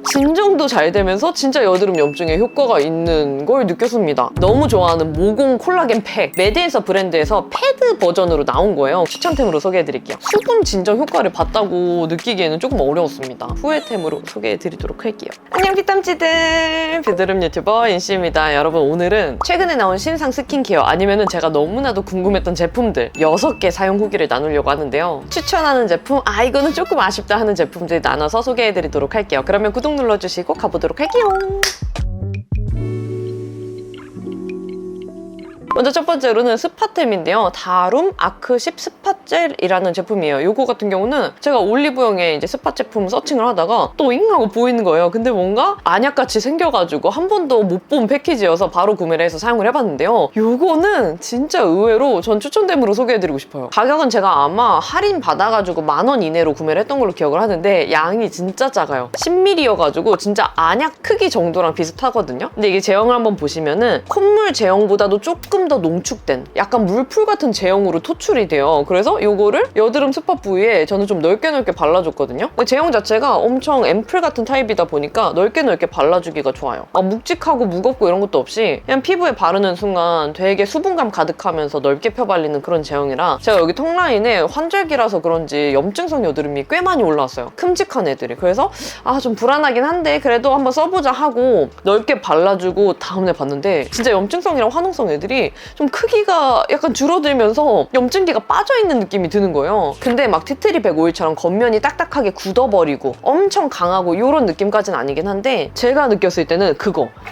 진정도 잘 되면서 진짜 여드름 염증에 효과가 있는 걸 느꼈습니다. 너무 좋아하는 모공 콜라겐 팩, 메디에서 브랜드에서 패드 버전으로 나온 거예요. 추천템으로 소개해드릴게요. 수분 진정 효과를 봤다고 느끼기에는 조금 어려웠습니다. 후회템으로 소개해드리도록 할게요. 안녕 피땀찌들, 비드름 유튜버 인씨입니다. 여러분, 오늘은 최근에 나온 신상 스킨케어 아니면은 제가 너무나도 궁금했던 제품들 6개 사용 후기를 나누려고 하는데요. 추천하는 제품, 이거는 조금 아쉽다 하는 제품들 나눠서 소개해드리도록 할게요. 그러면 구독 눌러주시고 가보도록 할게요. 먼저 첫 번째로는 스파템인데요. 다룸 아크10 스팟젤이라는 제품이에요. 이거 같은 경우는 제가 올리브영에 이제 스팟 제품 서칭을 하다가 또잉 하고 보이는 거예요. 근데 뭔가 안약같이 생겨가지고 한 번도 못 본 패키지여서 바로 구매를 해서 사용을 해봤는데요. 이거는 진짜 의외로 전 추천템으로 소개해드리고 싶어요. 가격은 제가 아마 할인 받아가지고 10,000원 이내로 구매를 했던 걸로 기억을 하는데 양이 진짜 작아요. 10ml여가지고 진짜 안약 크기 정도랑 비슷하거든요. 근데 이게 제형을 한번 보시면은 콧물 제형보다도 조금 더 농축된 약간 물풀 같은 제형으로 토출이 돼요. 그래서 이거를 여드름 스팟 부위에 저는 좀 넓게 발라줬거든요. 근데 제형 자체가 엄청 앰플 같은 타입이다 보니까 넓게 발라주기가 좋아요. 묵직하고 무겁고 이런 것도 없이 그냥 피부에 바르는 순간 되게 수분감 가득하면서 넓게 펴발리는 그런 제형이라 제가 여기 턱 라인에 환절기라서 그런지 염증성 여드름이 꽤 많이 올라왔어요. 큼직한 애들이. 그래서 좀 불안하긴 한데 그래도 한번 써보자 하고 넓게 발라주고 다음날 봤는데 진짜 염증성이랑 화농성 애들이 좀 크기가 약간 줄어들면서 염증기가 빠져있는 느낌이 드는 거예요. 근데 막 티트리백 오일처럼 겉면이 딱딱하게 굳어버리고 엄청 강하고 이런 느낌까지는 아니긴 한데 제가 느꼈을 때는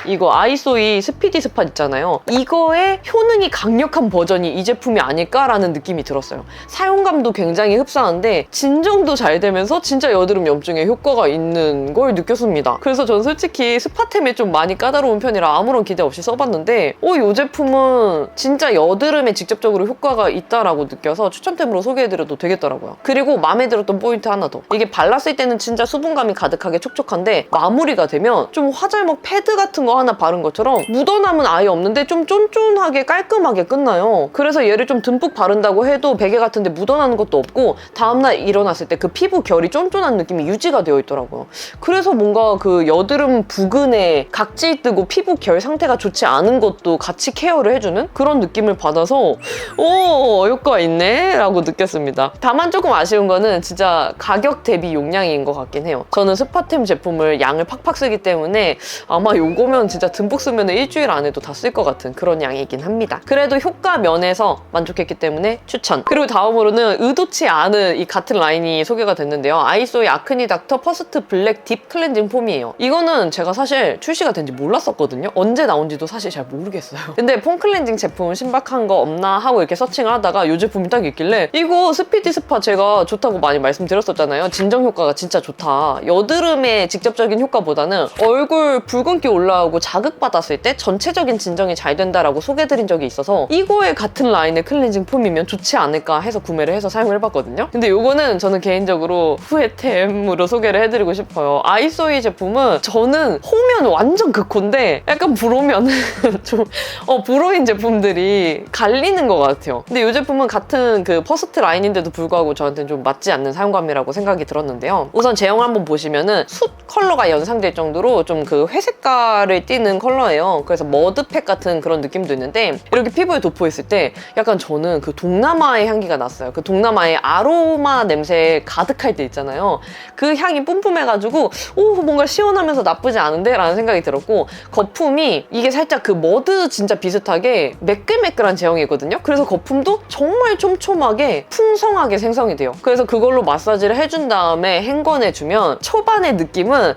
이거 아이소이 스피디 스팟 있잖아요. 이거의 효능이 강력한 버전이 이 제품이 아닐까라는 느낌이 들었어요. 사용감도 굉장히 흡사한데 진정도 잘 되면서 진짜 여드름 염증에 효과가 있는 걸 느꼈습니다. 그래서 전 솔직히 스팟템이 좀 많이 까다로운 편이라 아무런 기대 없이 써봤는데 이 제품은 진짜 여드름에 직접적으로 효과가 있다라고 느껴서 추천템으로 소개해드려도 되겠더라고요. 그리고 마음에 들었던 포인트 하나 더. 이게 발랐을 때는 진짜 수분감이 가득하게 촉촉한데 마무리가 되면 좀 화잘먹 패드 같은 거 하나 바른 것처럼 묻어남은 아예 없는데 좀 쫀쫀하게 깔끔하게 끝나요. 그래서 얘를 좀 듬뿍 바른다고 해도 베개 같은데 묻어나는 것도 없고 다음날 일어났을 때 그 피부 결이 쫀쫀한 느낌이 유지가 되어 있더라고요. 그래서 뭔가 그 여드름 부근에 각질 뜨고 피부 결 상태가 좋지 않은 것도 같이 케어를 해주는 그런 느낌을 받아서 효과 있네 라고 느꼈습니다. 다만 조금 아쉬운 거는 진짜 가격 대비 용량인 것 같긴 해요. 저는 스파템 제품을 양을 팍팍 쓰기 때문에 아마 요거면 진짜 듬뿍 쓰면 일주일 안에도 다 쓸 것 같은 그런 양이긴 합니다. 그래도 효과 면에서 만족했기 때문에 추천. 그리고 다음으로는 의도치 않은 이 같은 라인이 소개가 됐는데요. 아이소의 아크니 닥터 퍼스트 블랙 딥 클렌징 폼이에요. 이거는 제가 사실 출시가 된지 몰랐었거든요. 언제 나온지도 사실 잘 모르겠어요. 근데 폼 클렌징 제품 신박한 거 없나 하고 이렇게 서칭을 하다가 이 제품이 딱 있길래 이거 스피디 스팟 제가 좋다고 많이 말씀드렸었잖아요. 진정 효과가 진짜 좋다. 여드름의 직접적인 효과보다는 얼굴 붉은기 올라오고 자극받았을 때 전체적인 진정이 잘 된다라고 소개드린 적이 있어서 이거에 같은 라인의 클렌징 폼이면 좋지 않을까 해서 구매를 해서 사용을 해봤거든요. 근데 이거는 저는 개인적으로 후회템으로 소개를 해드리고 싶어요. 아이소이 제품은 저는 호면 완전 극호인데 약간 불호면은 좀 불호인 제품들이 갈리는 것 같아요. 근데 이 제품은 같은 그 퍼스트 라인인데도 불구하고 저한테는 좀 맞지 않는 사용감이라고 생각이 들었는데요. 우선 제형 한번 보시면은 숯 컬러가 연상될 정도로 좀 그 회색깔을 띠는 컬러예요. 그래서 머드팩 같은 그런 느낌도 있는데 이렇게 피부에 돋보였을 때 약간 저는 그 동남아의 향기가 났어요. 그 동남아의 아로마 냄새 가득할 때 있잖아요. 그 향이 뿜뿜해가지고 뭔가 시원하면서 나쁘지 않은데? 라는 생각이 들었고 거품이 이게 살짝 그 머드 진짜 비슷하게 매끌매끌한 제형이거든요. 그래서 거품도 정말 촘촘하게 풍성하게 생성이 돼요. 그래서 그걸로 마사지를 해준 다음에 헹궈내주면 초반의 느낌은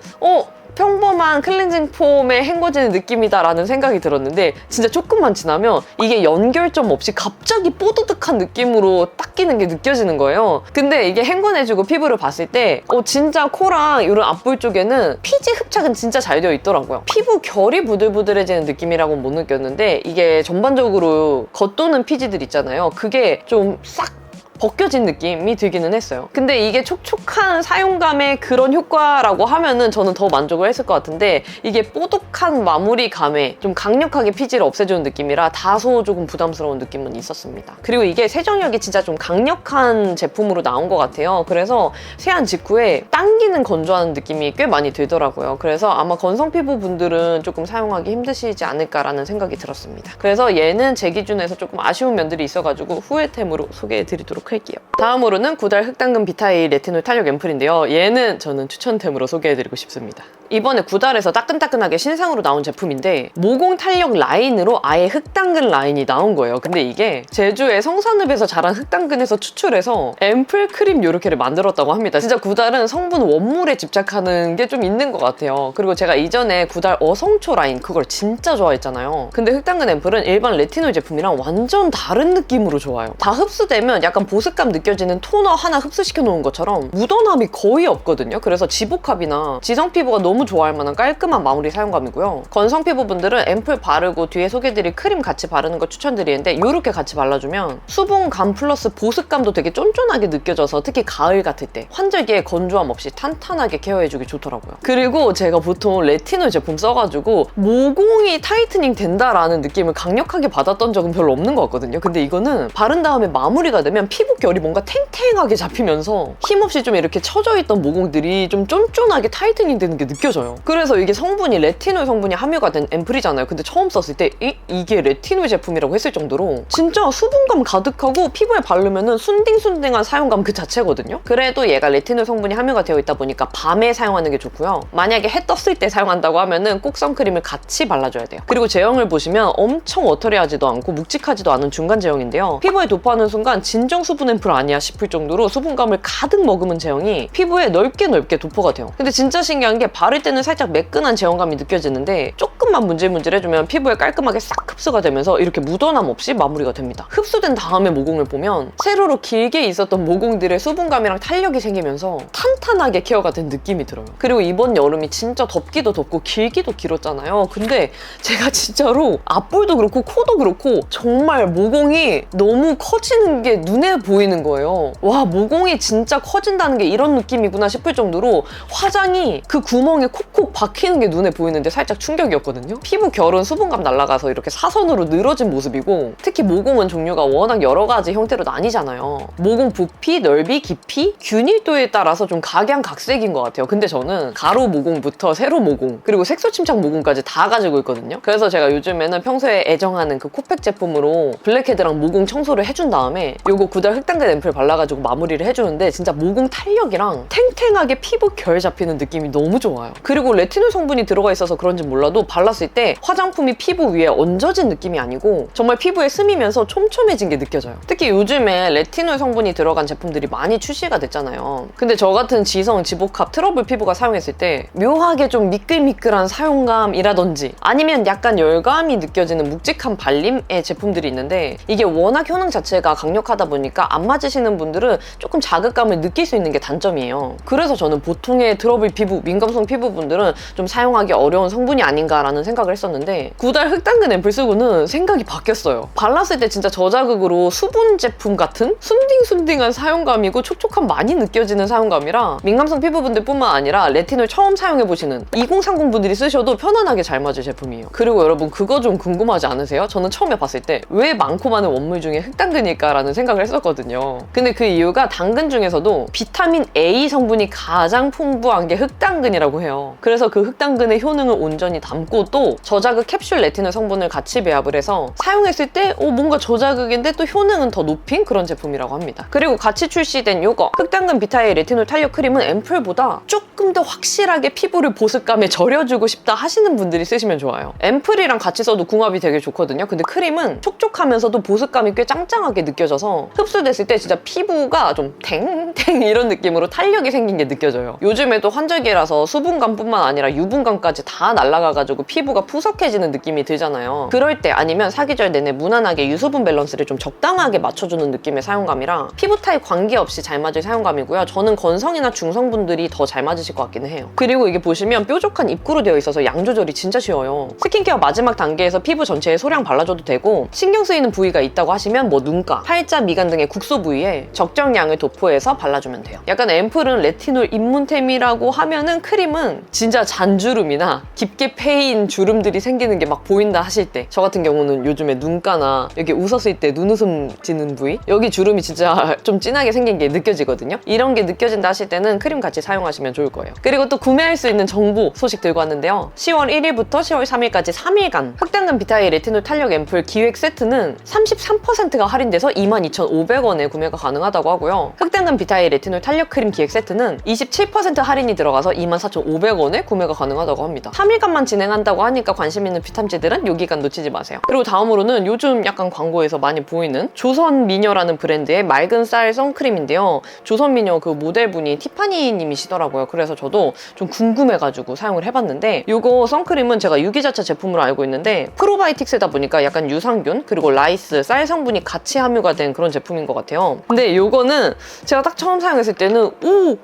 평범한 클렌징 폼에 헹궈지는 느낌이다라는 생각이 들었는데 진짜 조금만 지나면 이게 연결점 없이 갑자기 뽀드득한 느낌으로 딱 끼는 게 느껴지는 거예요. 근데 이게 헹궈내주고 피부를 봤을 때 진짜 코랑 이런 앞볼 쪽에는 피지 흡착은 진짜 잘 되어 있더라고요. 피부 결이 부들부들해지는 느낌이라고는 못 느꼈는데 이게 전반적으로 겉도는 피지들 있잖아요. 그게 좀 싹 벗겨진 느낌이 들기는 했어요. 근데 이게 촉촉한 사용감의 그런 효과라고 하면은 저는 더 만족을 했을 것 같은데 이게 뽀독한 마무리감에 좀 강력하게 피지를 없애주는 느낌이라 다소 조금 부담스러운 느낌은 있었습니다. 그리고 이게 세정력이 진짜 좀 강력한 제품으로 나온 것 같아요. 그래서 세안 직후에 당기는 건조하는 느낌이 꽤 많이 들더라고요. 그래서 아마 건성 피부 분들은 조금 사용하기 힘드시지 않을까라는 생각이 들었습니다. 그래서 얘는 제 기준에서 조금 아쉬운 면들이 있어가지고 후회템으로 소개해드리도록 할게요. 다음으로는 구달 흑당근 비타일 레티놀 탄력 앰플인데요. 얘는 저는 추천템으로 소개해드리고 싶습니다. 이번에 구달에서 따끈따끈하게 신상으로 나온 제품인데 모공 탄력 라인으로 아예 흑당근 라인이 나온 거예요. 근데 이게 제주의 성산읍에서 자란 흑당근에서 추출해서 앰플 크림 요렇게를 만들었다고 합니다. 진짜 구달은 성분 원물에 집착하는 게 좀 있는 것 같아요. 그리고 제가 이전에 구달 어성초 라인 그걸 진짜 좋아했잖아요. 근데 흑당근 앰플은 일반 레티놀 제품이랑 완전 다른 느낌으로 좋아요. 다 흡수되면 약간 보습감 느껴지는 토너 하나 흡수시켜 놓은 것처럼 묻어남이 거의 없거든요. 그래서 지복합이나 지성 피부가 너무 좋아할 만한 깔끔한 마무리 사용감이고요. 건성 피부분들은 앰플 바르고 뒤에 소개드릴 크림 같이 바르는 거 추천드리는데 이렇게 같이 발라주면 수분감 플러스 보습감도 되게 쫀쫀하게 느껴져서 특히 가을 같을 때 환절기에 건조함 없이 탄탄하게 케어해주기 좋더라고요. 그리고 제가 보통 레티놀 제품 써가지고 모공이 타이트닝 된다라는 느낌을 강력하게 받았던 적은 별로 없는 것 같거든요. 근데 이거는 바른 다음에 마무리가 되면 피부 결이 뭔가 탱탱하게 잡히면서 힘없이 좀 이렇게 처져있던 모공들이 좀 쫀쫀하게 타이트닝 되는 게 느껴져요. 그래서 이게 성분이 레티놀 성분이 함유가 된 앰플이잖아요. 근데 처음 썼을 때 이게 레티놀 제품이라고 했을 정도로 진짜 수분감 가득하고 피부에 바르면은 순딩순딩한 사용감 그 자체거든요. 그래도 얘가 레티놀 성분이 함유가 되어 있다 보니까 밤에 사용하는 게 좋고요. 만약에 해 떴을 때 사용한다고 하면은 꼭 선크림을 같이 발라줘야 돼요. 그리고 제형을 보시면 엄청 워터리하지도 않고 묵직하지도 않은 중간 제형인데요. 피부에 도포하는 순간 진정 수분 앰플 아니야 싶을 정도로 수분감을 가득 머금은 제형이 피부에 넓게 도포가 돼요. 근데 진짜 신기한 게 바를 때는 살짝 매끈한 제형감이 느껴지는데 조금만 문질문질해주면 피부에 깔끔하게 싹 흡수가 되면서 이렇게 묻어남 없이 마무리가 됩니다. 흡수된 다음에 모공을 보면 세로로 길게 있었던 모공들의 수분감이랑 탄력이 생기면서 탄탄하게 케어가 된 느낌이 들어요. 그리고 이번 여름이 진짜 덥기도 덥고 길기도 길었잖아요. 근데 제가 진짜로 앞볼도 그렇고 코도 그렇고 정말 모공이 너무 커지는 게 눈에 보이는 거예요. 와, 모공이 진짜 커진다는 게 이런 느낌이구나 싶을 정도로 화장이 그 구멍에 콕콕 박히는 게 눈에 보이는데 살짝 충격이었거든요. 피부 결은 수분감 날아가서 이렇게 사선으로 늘어진 모습이고 특히 모공은 종류가 워낙 여러 가지 형태로 나뉘잖아요. 모공 부피, 넓이, 깊이, 균일도에 따라서 좀 각양각색인 것 같아요. 근데 저는 가로 모공부터 세로 모공 그리고 색소 침착 모공까지 다 가지고 있거든요. 그래서 제가 요즘에는 평소에 애정하는 그 코팩 제품으로 블랙헤드랑 모공 청소를 해준 다음에 요거 구달 흑당근 앰플 발라가지고 마무리를 해주는데 진짜 모공 탄력이랑 탱탱하게 피부 결 잡히는 느낌이 너무 좋아요. 그리고 레티놀 성분이 들어가 있어서 그런지 몰라도 발랐을 때 화장품이 피부 위에 얹어진 느낌이 아니고 정말 피부에 스미면서 촘촘해진 게 느껴져요. 특히 요즘에 레티놀 성분이 들어간 제품들이 많이 출시가 됐잖아요. 근데 저 같은 지성, 지복합, 트러블 피부가 사용했을 때 묘하게 좀 미끌미끌한 사용감이라든지 아니면 약간 열감이 느껴지는 묵직한 발림의 제품들이 있는데 이게 워낙 효능 자체가 강력하다 보니까 안 맞으시는 분들은 조금 자극감을 느낄 수 있는 게 단점이에요. 그래서 저는 보통의 트러블 피부, 민감성 피부분들은 좀 사용하기 어려운 성분이 아닌가라는 생각을 했었는데 구달 흑당근 앰플 쓰고는 생각이 바뀌었어요. 발랐을 때 진짜 저자극으로 수분 제품 같은 순딩순딩한 사용감이고 촉촉함 많이 느껴지는 사용감이라 민감성 피부분들 뿐만 아니라 레티놀 처음 사용해보시는 2030 분들이 쓰셔도 편안하게 잘 맞을 제품이에요. 그리고 여러분 그거 좀 궁금하지 않으세요? 저는 처음에 봤을 때 왜 많고 많은 원물 중에 흑당근일까라는 생각을 했었거든요. 근데 그 이유가 당근 중에서도 비타민 A 성분이 가장 풍부한 게 흑당근이라고 해요. 그래서 그 흑당근의 효능을 온전히 담고 또 저자극 캡슐 레티놀 성분을 같이 배합을 해서 사용했을 때 뭔가 저자극인데 또 효능은 더 높인 그런 제품이라고 합니다. 그리고 같이 출시된 요거 흑당근 비타일 레티놀 탄력 크림은 앰플보다 조금 더 확실하게 피부를 보습감에 절여주고 싶다 하시는 분들이 쓰시면 좋아요. 앰플이랑 같이 써도 궁합이 되게 좋거든요. 근데 크림은 촉촉하면서도 보습감이 꽤 짱짱하게 느껴져서 흡수됐을 때 진짜 피부가 좀 탱탱 이런 느낌으로 탄력이 생긴 게 느껴져요. 요즘에도 환절기라서 수분감뿐만 아니라 유분감까지 다 날아가가지고 피부가 푸석해지는 느낌이 들잖아요. 그럴 때 아니면 사계절 내내 무난하게 유수분 밸런스를 좀 적당하게 맞춰주는 느낌의 사용감이라 피부 타입 관계없이 잘 맞을 사용감이고요. 저는 건성이나 중성분들이 더 잘 맞으실 것 같기는 해요. 그리고 이게 보시면 뾰족한 입구로 되어 있어서 양 조절이 진짜 쉬워요. 스킨케어 마지막 단계에서 피부 전체에 소량 발라줘도 되고 신경 쓰이는 부위가 있다고 하시면 뭐 눈가, 팔자, 미간 등의 국소 부위에 적정량을 도포해서 발라주면 돼요. 약간 앰플은 레티놀 입문템이라고 하면은 크림은 진짜 잔주름이나 깊게 패인 주름들이 생기는 게 막 보인다 하실 때, 저 같은 경우는 요즘에 눈가나 여기 웃었을 때 눈웃음 지는 부위, 여기 주름이 진짜 좀 진하게 생긴 게 느껴지거든요. 이런 게 느껴진다 하실 때는 크림 같이 사용하시면 좋을 거예요. 그리고 또 구매할 수 있는 정보 소식 들고 왔는데요. 10월 1일부터 10월 3일까지 3일간 흑당근 비타이 레티놀 탄력 앰플 기획 세트는 33%가 할인돼서 22,500원에 구매가 가능하다고 하고요. 흑당근 비타이 레티놀 탄력 크림 기획 세트는 27% 할인이 들어가서 24,500원에 구매가 가능하다고 합니다. 3일간만 진행한다고 하니까 관심 있는 비탐지들은 요 기간 놓치지 마세요. 그리고 다음으로는 요즘 약간 광고에서 많이 보이는 조선미녀라는 브랜드의 맑은 쌀 선크림인데요. 조선미녀 그 모델분이 티파니 님이시더라고요. 그래서 저도 좀 궁금해가지고 사용을 해봤는데, 요거 선크림은 제가 유기자차 제품으로 알고 있는데 프로바이틱스다 보니까 약간 유산균 그리고 라이스, 쌀 성분이 같이 함유가 된 그런 제품인 것 같아요. 근데 요거는 제가 딱 처음 사용했을 때는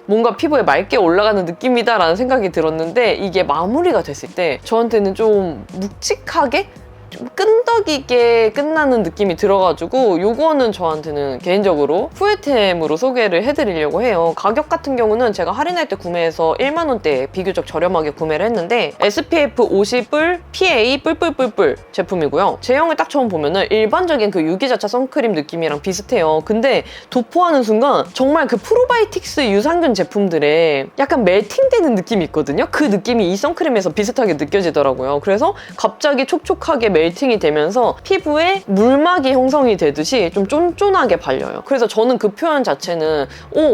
뭔가 피부에 맑게 올라가는 느낌이다 라는 생각이 들었는데, 이게 마무리가 됐을 때 저한테는 좀 묵직하게 좀 끈덕이게 끝나는 느낌이 들어가지고 요거는 저한테는 개인적으로 후회템으로 소개를 해드리려고 해요. 가격 같은 경우는 제가 할인할 때 구매해서 1만 원대에 비교적 저렴하게 구매를 했는데 SPF 50뿔 PA 뿔뿔뿔뿔 제품이고요. 제형을 딱 처음 보면은 일반적인 그 유기자차 선크림 느낌이랑 비슷해요. 근데 도포하는 순간 정말 그 프로바이틱스 유산균 제품들에 약간 멜팅되는 느낌이 있거든요. 그 느낌이 이 선크림에서 비슷하게 느껴지더라고요. 그래서 갑자기 촉촉하게 멜팅이 되면서 피부에 물막이 형성이 되듯이 좀 쫀쫀하게 발려요. 그래서 저는 그 표현 자체는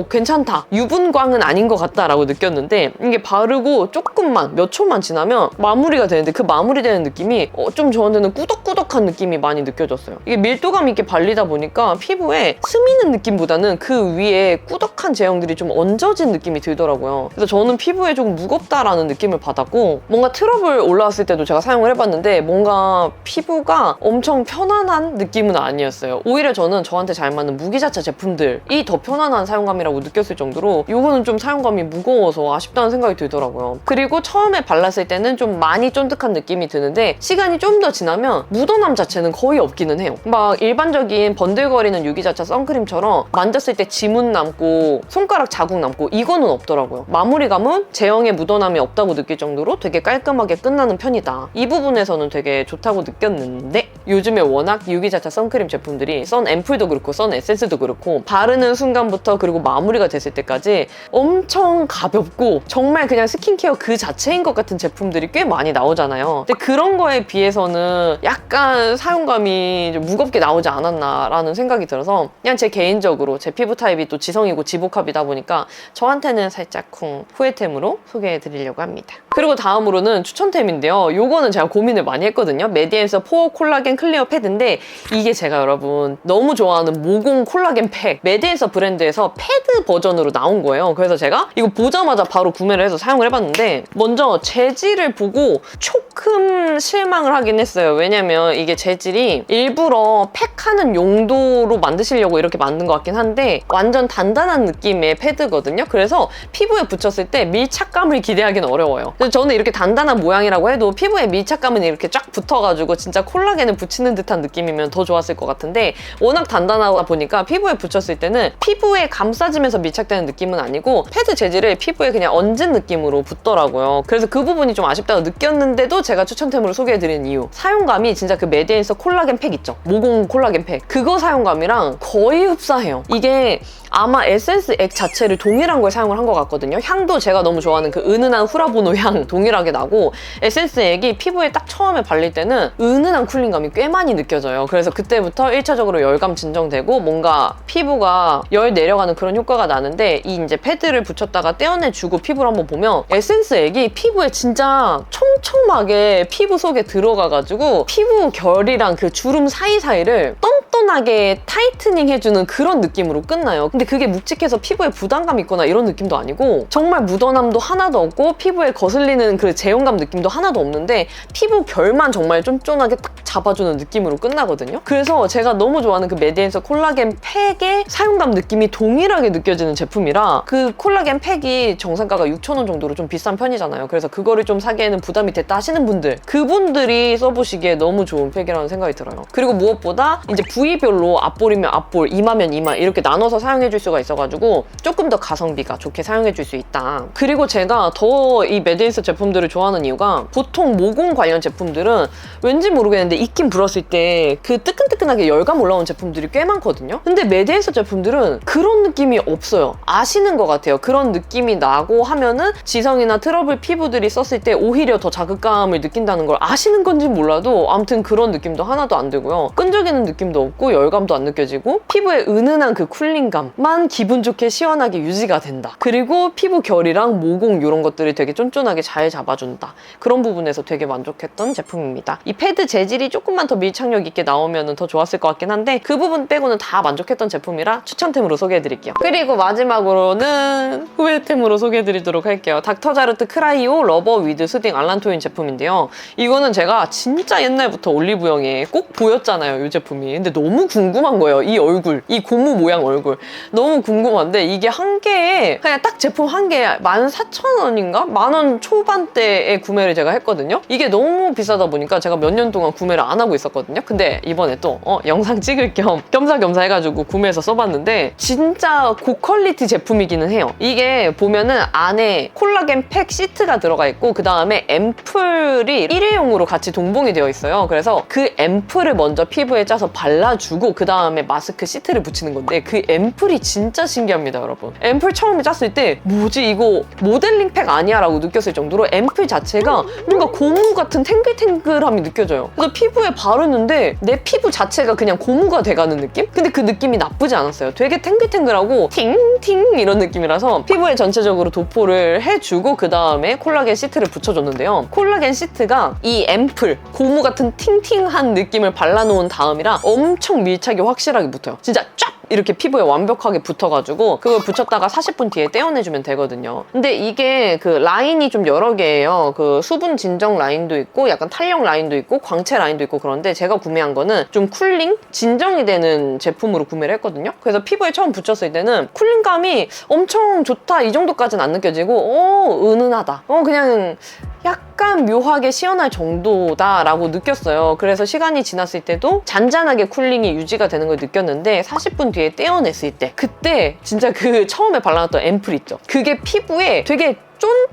괜찮다, 유분광은 아닌 것 같다 라고 느꼈는데, 이게 바르고 조금만 몇 초만 지나면 마무리가 되는데 그 마무리되는 느낌이 좀 저한테는 꾸덕꾸덕한 느낌이 많이 느껴졌어요. 이게 밀도감 있게 발리다 보니까 피부에 스미는 느낌보다는 그 위에 꾸덕한 제형들이 좀 얹어진 느낌이 들더라고요. 그래서 저는 피부에 조금 무겁다라는 느낌을 받았고, 뭔가 트러블 올라왔을 때도 제가 사용을 해봤는데 뭔가 피부가 엄청 편안한 느낌은 아니었어요. 오히려 저는 저한테 잘 맞는 무기자차 제품들이 더 편안한 사용감이라고 느꼈을 정도로 이거는 좀 사용감이 무거워서 아쉽다는 생각이 들더라고요. 그리고 처음에 발랐을 때는 좀 많이 쫀득한 느낌이 드는데 시간이 좀 더 지나면 묻어남 자체는 거의 없기는 해요. 막 일반적인 번들거리는 유기자차 선크림처럼 만졌을 때 지문 남고 손가락 자국 남고 이거는 없더라고요. 마무리감은 제형에 묻어남이 없다고 느낄 정도로 되게 깔끔하게 끝나는 편이다. 이 부분에서는 되게 좋다고 느꼈는데, 요즘에 워낙 유기자차 선크림 제품들이 선 앰플도 그렇고 선 에센스도 그렇고 바르는 순간부터 그리고 마무리가 됐을 때까지 엄청 가볍고 정말 그냥 스킨케어 그 자체인 것 같은 제품들이 꽤 많이 나오잖아요. 근데 그런 거에 비해서는 약간 사용감이 좀 무겁게 나오지 않았나라는 생각이 들어서 그냥 제 개인적으로 제 피부 타입이 또 지성이고 지복합이다 보니까 저한테는 살짝쿵 후회템으로 소개해드리려고 합니다. 그리고 다음으로는 추천템인데요. 요거는 제가 고민을 많이 했거든요. 메디엔서 포어 콜라겐 클리어 패드인데 이게 제가 여러분 너무 좋아하는 모공 콜라겐 팩, 메디엔서 브랜드에서 패드 버전으로 나온 거예요. 그래서 제가 이거 보자마자 바로 구매를 해서 사용을 해봤는데 먼저 재질을 보고 조금 실망을 하긴 했어요. 왜냐면 이게 재질이 일부러 팩하는 용도로 만드시려고 이렇게 만든 것 같긴 한데 완전 단단한 느낌의 패드거든요. 그래서 피부에 붙였을 때 밀착감을 기대하기는 어려워요. 그래서 저는 이렇게 단단한 모양이라고 해도 피부에 밀착감은 이렇게 쫙 붙어가지고 진짜 콜라겐을 붙이는 듯한 느낌이면 더 좋았을 것 같은데 워낙 단단하다 보니까 피부에 붙였을 때는 피부에 감싸지면서 밀착되는 느낌은 아니고 패드 재질을 피부에 그냥 얹은 느낌으로 붙더라고요. 그래서 그 부분이 좀 아쉽다고 느꼈는데도 제가 추천템으로 소개해드린 이유, 사용감이 진짜 그 메디엔서 콜라겐 팩 있죠? 모공 콜라겐 팩, 그거 사용감이랑 거의 흡사해요. 이게 아마 에센스 액 자체를 동일한 걸 사용을 한 것 같거든요. 향도 제가 너무 좋아하는 그 은은한 후라보노 향 동일하게 나고, 에센스 액이 피부에 딱 처음에 발릴 때는 은은한 쿨링감이 꽤 많이 느껴져요. 그래서 그때부터 1차적으로 열감 진정되고 뭔가 피부가 열 내려가는 그런 효과가 나는데, 이 이제 패드를 붙였다가 떼어내주고 피부를 한번 보면 에센스 액이 피부에 진짜 촘촘하게 피부 속에 들어가가지고 피부 결이랑 그 주름 사이사이를 똔똔하게 타이트닝 해주는 그런 느낌으로 끝나요. 근데 그게 묵직해서 피부에 부담감 있거나 이런 느낌도 아니고 정말 묻어남도 하나도 없고 피부에 거슬리는 그 제형감 느낌도 하나도 없는데 피부 결만 정말 쫀쫀하게 딱 잡아주는 느낌으로 끝나거든요. 그래서 제가 너무 좋아하는 그 메디엔서 콜라겐 팩의 사용감 느낌이 동일하게 느껴지는 제품이라, 그 콜라겐 팩이 정상가가 6,000원 정도로 좀 비싼 편이잖아요. 그래서 그거를 좀 사기에는 부담이 됐다 하시는 분들, 그분들이 써보시기에 너무 좋은 팩이라는 생각이 들어요. 그리고 무엇보다 이제 V 부위별로 앞볼이면 앞볼, 이마면 이마 이렇게 나눠서 사용해줄 수가 있어가지고 조금 더 가성비가 좋게 사용해줄 수 있다. 그리고 제가 더 이 메데인스 제품들을 좋아하는 이유가 보통 모공 관련 제품들은 왠지 모르겠는데 입김 불었을 때 그 뜨끈뜨끈하게 열감 올라오는 제품들이 꽤 많거든요. 근데 메데인스 제품들은 그런 느낌이 없어요. 아시는 것 같아요. 그런 느낌이 나고 하면은 지성이나 트러블 피부들이 썼을 때 오히려 더 자극감을 느낀다는 걸 아시는 건지 몰라도 아무튼 그런 느낌도 하나도 안 들고요. 끈적이는 느낌도 없고 열감도 안 느껴지고 피부의 은은한 그 쿨링감만 기분 좋게 시원하게 유지가 된다. 그리고 피부 결이랑 모공 이런 것들을 되게 쫀쫀하게 잘 잡아준다. 그런 부분에서 되게 만족했던 제품입니다. 이 패드 재질이 조금만 더 밀착력 있게 나오면 더 좋았을 것 같긴 한데 그 부분 빼고는 다 만족했던 제품이라 추천템으로 소개해드릴게요. 그리고 마지막으로는 후회템으로 소개해드리도록 할게요. 닥터자르트 크라이오 러버 위드 스딩 알란토인 제품인데요. 이거는 제가 진짜 옛날부터 올리브영에 꼭 보였잖아요, 이 제품이. 근데 너무 궁금한 거예요. 이 얼굴, 이 고무 모양 얼굴. 너무 궁금한데 이게 한 개에 그냥 딱 제품 한 개에 14,000원인가? 10,000원 초반대에 구매를 제가 했거든요. 이게 너무 비싸다 보니까 제가 몇 년 동안 구매를 안 하고 있었거든요. 근데 이번에 또 영상 찍을 겸 겸사겸사 해가지고 구매해서 써봤는데 진짜 고퀄리티 제품이기는 해요. 이게 보면은 안에 콜라겐 팩 시트가 들어가 있고 그 다음에 앰플이 일회용으로 같이 동봉이 되어 있어요. 그래서 그 앰플을 먼저 피부에 짜서 발라주고 그 다음에 마스크 시트를 붙이는 건데 그 앰플이 진짜 신기합니다, 여러분. 앰플 처음에 짰을 때 뭐지 이거 모델링 팩 아니야? 라고 느꼈을 정도로 앰플 자체가 뭔가 고무 같은 탱글탱글함이 느껴져요. 그래서 피부에 바르는데 내 피부 자체가 그냥 고무가 돼가는 느낌? 근데 그 느낌이 나쁘지 않았어요. 되게 탱글탱글하고 팅팅 이런 느낌이라서 피부에 전체적으로 도포를 해주고 그 다음에 콜라겐 시트를 붙여줬는데요. 콜라겐 시트가 이 앰플, 고무 같은 팅팅한 느낌을 발라놓은 다음이라 엄청 밀착이 확실하게 붙어요. 진짜 쫙! 이렇게 피부에 완벽하게 붙어가지고 그걸 붙였다가 40분 뒤에 떼어내주면 되거든요. 근데 이게 그 라인이 좀 여러 개예요. 그 수분 진정 라인도 있고 약간 탄력 라인도 있고 광채 라인도 있고 그런데 제가 구매한 거는 좀 쿨링? 진정이 되는 제품으로 구매를 했거든요. 그래서 피부에 처음 붙였을 때는 쿨링감이 엄청 좋다 이 정도까지는 안 느껴지고 은은하다. 그냥 약간 묘하게 시원할 정도다라고 느꼈어요. 그래서 시간이 지났을 때도 잔잔하게 쿨링이 유지가 되는 걸 느꼈는데 40분 뒤에 떼어냈을 때 그때 진짜 그 처음에 발라놨던 앰플 있죠? 그게 피부에 되게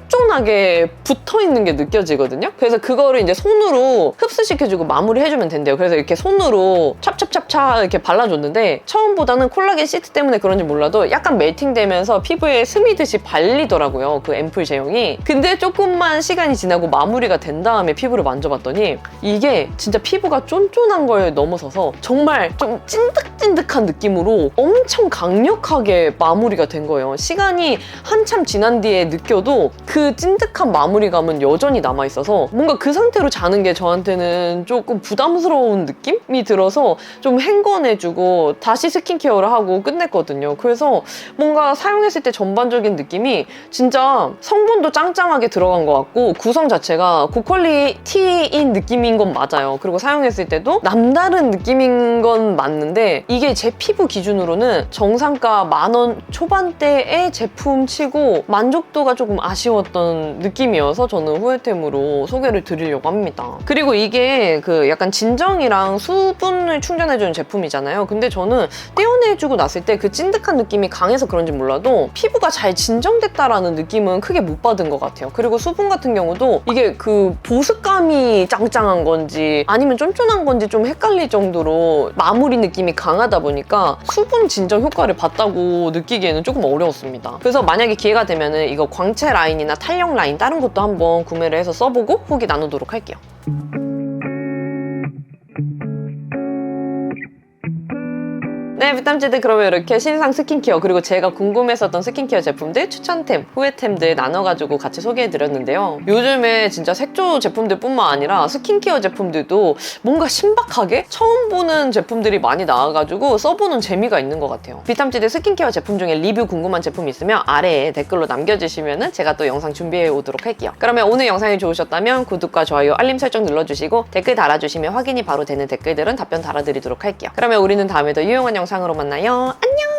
쫀쫀하게 붙어있는 게 느껴지거든요. 그래서 그거를 이제 손으로 흡수시켜주고 마무리해주면 된대요. 그래서 이렇게 손으로 찹찹찹찹 이렇게 발라줬는데 처음보다는 콜라겐 시트 때문에 그런지 몰라도 약간 멜팅되면서 피부에 스미듯이 발리더라고요. 그 앰플 제형이. 근데 조금만 시간이 지나고 마무리가 된 다음에 피부를 만져봤더니 이게 진짜 피부가 쫀쫀한 걸 넘어서서 정말 좀 찐득찐득한 느낌으로 엄청 강력하게 마무리가 된 거예요. 시간이 한참 지난 뒤에 느껴도 그 찐득한 마무리감은 여전히 남아있어서 뭔가 그 상태로 자는 게 저한테는 조금 부담스러운 느낌이 들어서 좀 행건해주고 다시 스킨케어를 하고 끝냈거든요. 그래서 뭔가 사용했을 때 전반적인 느낌이 진짜 성분도 짱짱하게 들어간 것 같고 구성 자체가 고퀄리티인 느낌인 건 맞아요. 그리고 사용했을 때도 남다른 느낌인 건 맞는데 이게 제 피부 기준으로는 정상가 10,000원 초반대의 제품치고 만족도가 조금 아쉬웠던 느낌이어서 저는 후회템으로 소개를 드리려고 합니다. 그리고 이게 그 약간 진정이랑 수분을 충전해주는 제품이잖아요. 근데 저는 떼어내주고 났을 때 그 찐득한 느낌이 강해서 그런지 몰라도 피부가 잘 진정됐다라는 느낌은 크게 못 받은 것 같아요. 그리고 수분 같은 경우도 이게 그 보습감이 짱짱한 건지 아니면 쫀쫀한 건지 좀 헷갈릴 정도로 마무리 느낌이 강하다 보니까 수분 진정 효과를 봤다고 느끼기에는 조금 어려웠습니다. 그래서 만약에 기회가 되면은 이거 광채 라인이나 탄력 라인 다른 것도 한번 구매를 해서 써보고 후기 나누도록 할게요. 네, 뷰땀찌들 그러면 이렇게 신상 스킨케어 그리고 제가 궁금했었던 스킨케어 제품들, 추천템, 후회템들 나눠가지고 같이 소개해드렸는데요. 요즘에 진짜 색조 제품들 뿐만 아니라 스킨케어 제품들도 뭔가 신박하게 처음 보는 제품들이 많이 나와가지고 써보는 재미가 있는 것 같아요. 뷰땀찌들 스킨케어 제품 중에 리뷰 궁금한 제품 있으면 아래에 댓글로 남겨주시면 제가 또 영상 준비해 오도록 할게요. 그러면 오늘 영상이 좋으셨다면 구독과 좋아요, 알림 설정 눌러주시고 댓글 달아주시면 확인이 바로 되는 댓글들은 답변 달아드리도록 할게요. 그러면 우리는 다음에 더 유용한 영상으로 만나요. 안녕!